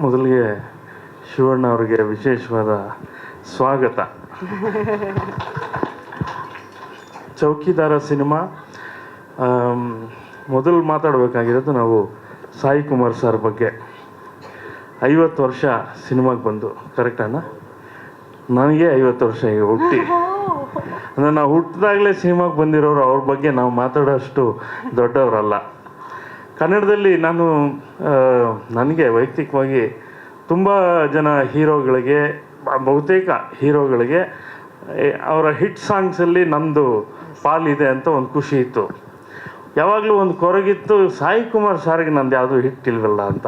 ಮೊದಲಿಗೆ ಶಿವಣ್ಣ ಅವರಿಗೆ ವಿಶೇಷವಾದ ಸ್ವಾಗತ. ಚೌಕಿದಾರ ಸಿನಿಮಾ ಮೊದಲು ಮಾತಾಡಬೇಕಾಗಿರೋದು ನಾವು ಸಾಯಿ ಕುಮಾರ್ ಸರ್ ಬಗ್ಗೆ. 50 ವರ್ಷ ಸಿನಿಮಾಗೆ ಬಂದು, ಕರೆಕ್ಟ್ ಅಣ್ಣ? ನನಗೆ 50 ವರ್ಷ ಈಗ ಹುಟ್ಟಿ, ಅಂದರೆ ನಾವು ಹುಟ್ಟಿದಾಗಲೇ ಸಿನಿಮಾಗೆ ಬಂದಿರೋರು, ಅವ್ರ ಬಗ್ಗೆ ನಾವು ಮಾತಾಡೋಷ್ಟು ದೊಡ್ಡವರಲ್ಲ. ಕನ್ನಡದಲ್ಲಿ ನನಗೆ ವೈಯಕ್ತಿಕವಾಗಿ ತುಂಬ ಜನ ಹೀರೋಗಳಿಗೆ, ಬಹುತೇಕ ಹೀರೋಗಳಿಗೆ ಅವರ ಹಿಟ್ ಸಾಂಗ್ಸಲ್ಲಿ ನಂದು ಪಾಲಿದೆ ಅಂತ ಒಂದು ಖುಷಿ ಇತ್ತು. ಯಾವಾಗಲೂ ಒಂದು ಕೊರಗಿತ್ತು, ಸಾಯಿ ಕುಮಾರ್ ಸಾರಿಗೆ ನಂದು ಯಾವುದೂ ಹಿಟ್ ಇಲ್ವಲ್ಲ ಅಂತ.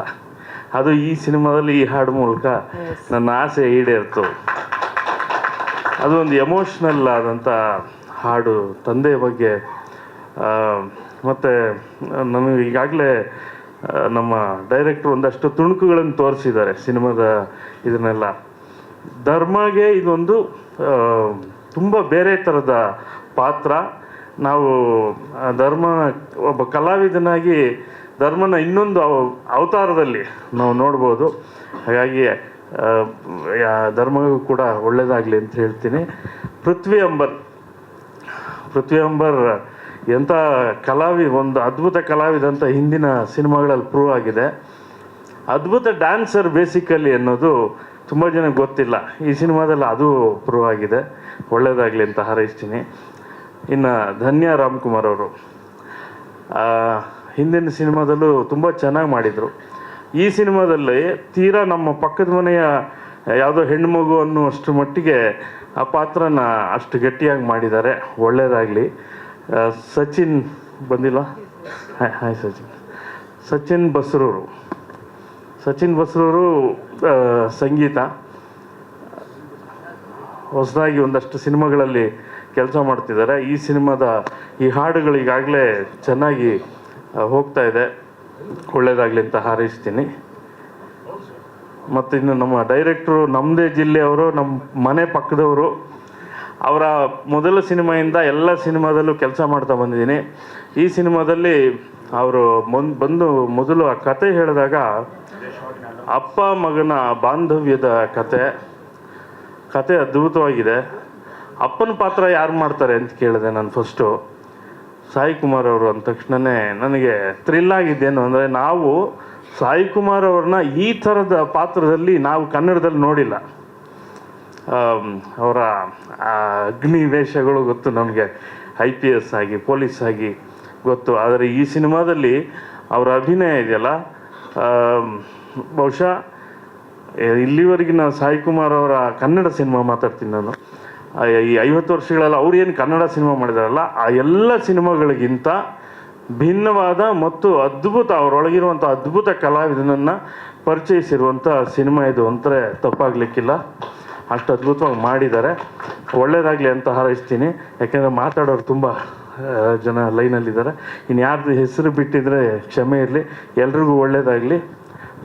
ಅದು ಈ ಸಿನಿಮಾದಲ್ಲಿ ಈ ಹಾಡು ಮೂಲಕ ನನ್ನ ಆಸೆ ಈಡೇರ್ತು. ಅದು ಒಂದು ಎಮೋಷ್ನಲ್ ಆದಂಥ ಹಾಡು, ತಂದೆ ಬಗ್ಗೆ. ಮತ್ತು ನನಗೆ ಈಗಾಗಲೇ ನಮ್ಮ ಡೈರೆಕ್ಟ್ರು ಒಂದಷ್ಟು ತುಣುಕುಗಳನ್ನು ತೋರಿಸಿದ್ದಾರೆ ಸಿನಿಮಾದ ಇದನ್ನೆಲ್ಲ. ಧರ್ಮಗೆ ಇದೊಂದು ತುಂಬ ಬೇರೆ ಥರದ ಪಾತ್ರ. ನಾವು ಒಬ್ಬ ಕಲಾವಿದನಾಗಿ ಧರ್ಮನ ಇನ್ನೊಂದು ಅವತಾರದಲ್ಲಿ ನಾವು ನೋಡ್ಬೋದು. ಹಾಗಾಗಿ ಧರ್ಮಗೂ ಕೂಡ ಒಳ್ಳೆಯದಾಗಲಿ ಅಂತ ಹೇಳ್ತೀನಿ. ಪೃಥ್ವಿ ಅಂಬರ್ ಎಂಥ ಒಂದು ಅದ್ಭುತ ಕಲಾವಿದ ಅಂತ ಹಿಂದಿನ ಸಿನಿಮಾಗಳಲ್ಲಿ ಪ್ರೂವ್ ಆಗಿದೆ. ಅದ್ಭುತ ಡ್ಯಾನ್ಸರ್ ಬೇಸಿಕಲಿ ಅನ್ನೋದು ತುಂಬ ಜನಕ್ಕೆ ಗೊತ್ತಿಲ್ಲ. ಈ ಸಿನಿಮಾದಲ್ಲಿ ಅದು ಪ್ರೂವ್ ಆಗಿದೆ. ಒಳ್ಳೆಯದಾಗಲಿ ಅಂತ ಹಾರೈಸ್ತೀನಿ. ಇನ್ನು ಧನ್ಯ ರಾಮ್ಕುಮಾರ್ ಅವರು ಹಿಂದಿನ ಸಿನಿಮಾದಲ್ಲೂ ತುಂಬ ಚೆನ್ನಾಗಿ ಮಾಡಿದರು. ಈ ಸಿನಿಮಾದಲ್ಲಿ ತೀರಾ ನಮ್ಮ ಪಕ್ಕದ ಮನೆಯ ಯಾವುದೋ ಹೆಣ್ಣುಮಗು ಅನ್ನುವಷ್ಟು ಮಟ್ಟಿಗೆ ಆ ಪಾತ್ರನ ಅಷ್ಟು ಗಟ್ಟಿಯಾಗಿ ಮಾಡಿದ್ದಾರೆ. ಒಳ್ಳೆಯದಾಗಲಿ. ಸಚಿನ್ ಬಂದಿಲ್ಲ? ಹಾಯ್ ಸಚಿನ್ ಬಸ್ರೂರು ಸಂಗೀತ ಹೊಸದಾಗಿ ಒಂದಷ್ಟು ಸಿನಿಮಾಗಳಲ್ಲಿ ಕೆಲಸ ಮಾಡ್ತಿದ್ದಾರೆ. ಈ ಸಿನಿಮಾದ ಈ ಹಾಡುಗಳು ಈಗಾಗಲೇ ಚೆನ್ನಾಗಿ ಹೋಗ್ತಾ ಇದೆ. ಒಳ್ಳೆಯದಾಗಲಿ ಅಂತ ಹಾರೈಸ್ತೀನಿ. ಮತ್ತು ಇನ್ನು ನಮ್ಮ ಡೈರೆಕ್ಟ್ರು ನಮ್ಮದೇ ಜಿಲ್ಲೆಯವರು, ನಮ್ಮ ಮನೆ ಪಕ್ಕದವರು. ಅವರ ಮೊದಲ ಸಿನಿಮಾಯಿಂದ ಎಲ್ಲ ಸಿನಿಮಾದಲ್ಲೂ ಕೆಲಸ ಮಾಡ್ತಾ ಬಂದಿದ್ದೀನಿ. ಈ ಸಿನಿಮಾದಲ್ಲಿ ಅವರು ಮೊದಲು ಆ ಕತೆ ಹೇಳಿದಾಗ ಅಪ್ಪ ಮಗನ ಬಾಂಧವ್ಯದ ಕತೆ ಅದ್ಭುತವಾಗಿದೆ. ಅಪ್ಪನ ಪಾತ್ರ ಯಾರು ಮಾಡ್ತಾರೆ ಅಂತ ಕೇಳಿದೆ ನಾನು ಫಸ್ಟು. ಸಾಯಿ ಕುಮಾರ್ ಅವರು ಅಂದ ತಕ್ಷಣವೇ ನನಗೆ ಥ್ರಿಲ್ ಆಗಿದ್ದೇನು ಅಂದರೆ, ನಾವು ಸಾಯಿ ಕುಮಾರ್ ಅವ್ರನ್ನ ಈ ಥರದ ಪಾತ್ರದಲ್ಲಿ ನಾವು ಕನ್ನಡದಲ್ಲಿ ನೋಡಿಲ್ಲ. ಅವರ ಅಗ್ನಿ ವೇಷಗಳು ಗೊತ್ತು ನಮಗೆ, IPS ಆಗಿ ಪೊಲೀಸ್ ಆಗಿ ಗೊತ್ತು. ಆದರೆ ಈ ಸಿನಿಮಾದಲ್ಲಿ ಅವರ ಅಭಿನಯ ಇದೆಯಲ್ಲ, ಬಹುಶಃ ಇಲ್ಲಿವರೆಗಿನ ಸಾಯಿ ಕುಮಾರ್ ಅವರ ಕನ್ನಡ ಸಿನಿಮಾ ಮಾತಾಡ್ತೀನಿ ನಾನು, ಈ 50 ವರ್ಷಗಳಲ್ಲಿ ಅವ್ರು ಏನು ಕನ್ನಡ ಸಿನಿಮಾ ಮಾಡಿದಾರಲ್ಲ, ಆ ಎಲ್ಲ ಸಿನಿಮಾಗಳಿಗಿಂತ ಭಿನ್ನವಾದ ಮತ್ತು ಅದ್ಭುತ, ಅವರೊಳಗಿರುವಂಥ ಅದ್ಭುತ ಕಲಾವಿದನನ್ನು ಪರಿಚಯಿಸಿರುವಂಥ ಸಿನಿಮಾ ಇದು ಅಂದರೆ ತಪ್ಪಾಗಲಿಕ್ಕಿಲ್ಲ. ಅಷ್ಟು ಅದ್ಭುತವಾಗಿ ಮಾಡಿದ್ದಾರೆ. ಒಳ್ಳೆಯದಾಗಲಿ ಅಂತ ಹಾರೈಸ್ತೀನಿ. ಯಾಕೆಂದರೆ ಮಾತಾಡೋರು ತುಂಬ ಜನ ಲೈನಲ್ಲಿದ್ದಾರೆ. ಇನ್ನು ಯಾರ್ದು ಹೆಸರು ಬಿಟ್ಟಿದ್ರೆ ಕ್ಷಮೆ ಇರಲಿ. ಎಲ್ರಿಗೂ ಒಳ್ಳೆಯದಾಗಲಿ.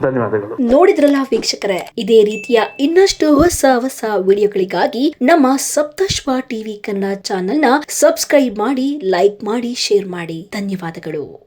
ಧನ್ಯವಾದಗಳು. ನೋಡಿದ್ರಲ್ಲ ವೀಕ್ಷಕರೇ, ಇದೇ ರೀತಿಯ ಇನ್ನಷ್ಟು ಹೊಸ ವಿಡಿಯೋಗಳಿಗಾಗಿ ನಮ್ಮ ಸಪ್ತಶ್ವ ಟಿವಿ ಕನ್ನಡ ಚಾನೆಲ್ನ ಸಬ್ಸ್ಕ್ರೈಬ್ ಮಾಡಿ, ಲೈಕ್ ಮಾಡಿ, ಶೇರ್ ಮಾಡಿ. ಧನ್ಯವಾದಗಳು.